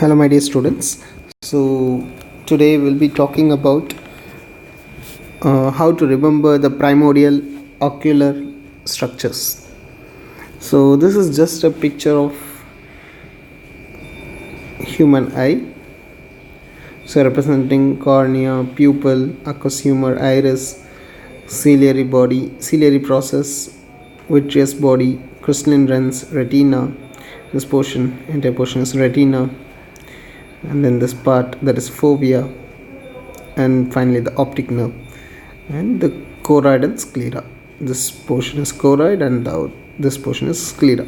Hello, my dear students. So, today we'll be talking about how to remember the primordial ocular structures. So, this is just a picture of human eye. So, representing cornea, pupil, aqueous humor, iris, ciliary process, vitreous body, crystalline lens, retina. This portion, entire portion is retina, and then this part, that is fovea, and finally the optic nerve and the choroid and sclera. This portion is choroid and this portion is sclera.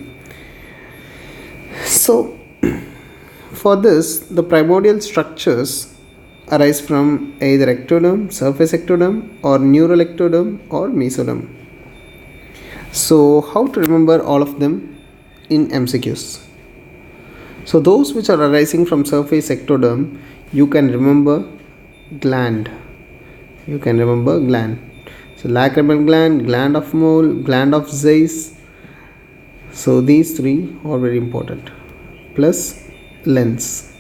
So for this, the primordial structures arise from either ectoderm, surface ectoderm, or neural ectoderm or mesoderm. So how to remember all of them in MCQs? So those which are arising from surface ectoderm, you can remember gland. So lacrimal gland, gland of mole, gland of Zeiss. So these three are very important. Plus lens,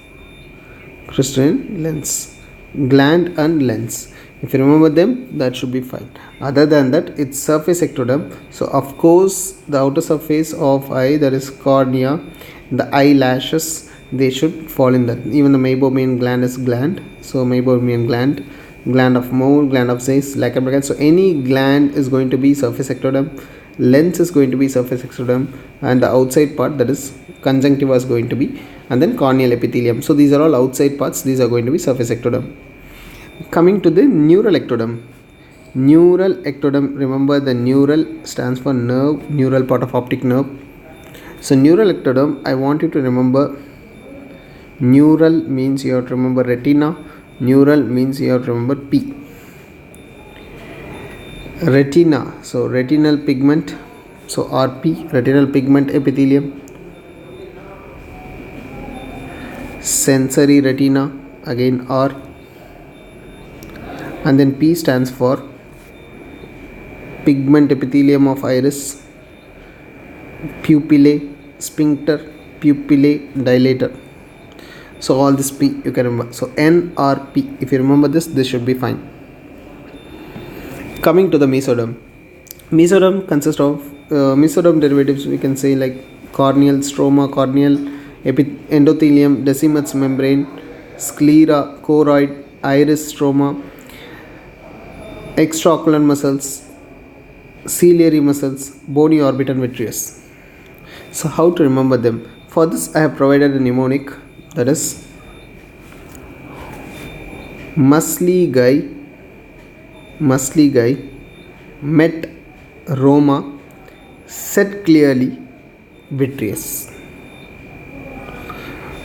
crystalline lens, gland and lens. If you remember them, that should be fine. Other than that, it's surface ectoderm. So of course, the outer surface of eye, that is cornea, the eyelashes, they should fall in that. Even the meibomian gland is gland. So meibomian gland, gland of mole, gland of Zeiss, lacrimal gland. So any gland is going to be surface ectoderm. Lens is going to be surface ectoderm, and the outside part, that is conjunctiva, is going to be, and then corneal epithelium. So these are all outside parts. These are going to be surface ectoderm. Coming to the neural ectoderm. Neural ectoderm, remember the neural stands for nerve, neural part of optic nerve. So neural ectoderm, I want you to remember, neural means you have to remember retina, neural means you have to remember P. Retina, so retinal pigment, so RP, retinal pigment epithelium. Sensory retina, again R. And then P stands for pigment epithelium of iris, pupillae, sphincter, pupillae, dilator. So all this P you can remember. So NRP, if you remember this should be fine. Coming to the mesoderm. Mesoderm consists of mesoderm derivatives, we can say, like corneal stroma, corneal endothelium, decimus membrane, sclera, choroid, iris stroma, extraocular muscles, ciliary muscles, bony orbit and vitreous. So how to remember them? For this I have provided a mnemonic, that is muscly guy, met Roma, set clearly, vitreous.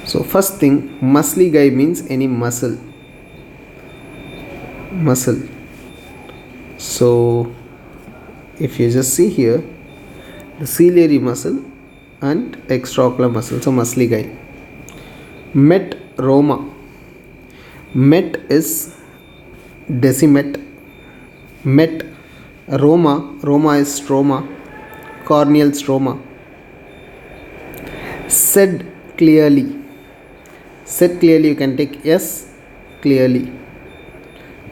So first thing, muscly guy means any muscle. So if you just see here, the ciliary muscle and extraocular muscle, so muscly guy. Met Roma, met is decimet, met Roma is stroma, corneal stroma. Said clearly, you can take S clearly.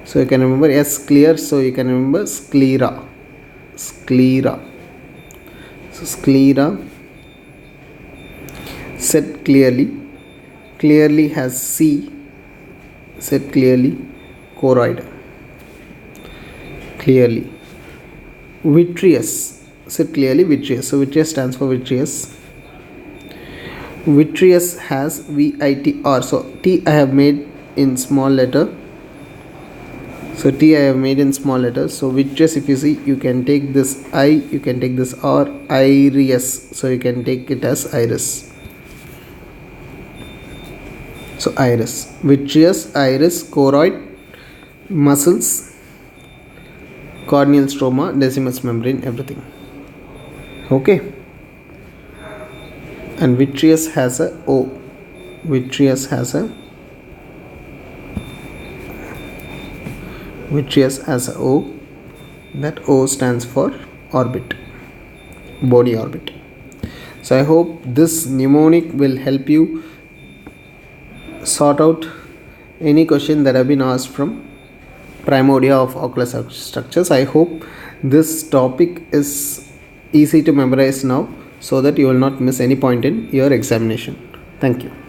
So you can remember S clear, so you can remember sclera. So sclera. Said clearly has C, said clearly, choroid. Clearly. Vitreous, said clearly, vitreous. So vitreous stands for vitreous. Vitreous has VITR. So T I have made in small letter. So T I have made in small letters. So vitreous, if you see, you can take this I, you can take this R, iris. So you can take it as iris. So iris, vitreous, iris, choroid, muscles, corneal stroma, decimus membrane, everything. Okay. And vitreous has a O. Vitreous has a O. That O stands for orbit, body orbit. So I hope this mnemonic will help you sort out any question that have been asked from Primordia of ocular structures. I hope this topic is easy to memorize now so that you will not miss any point in your examination. Thank you.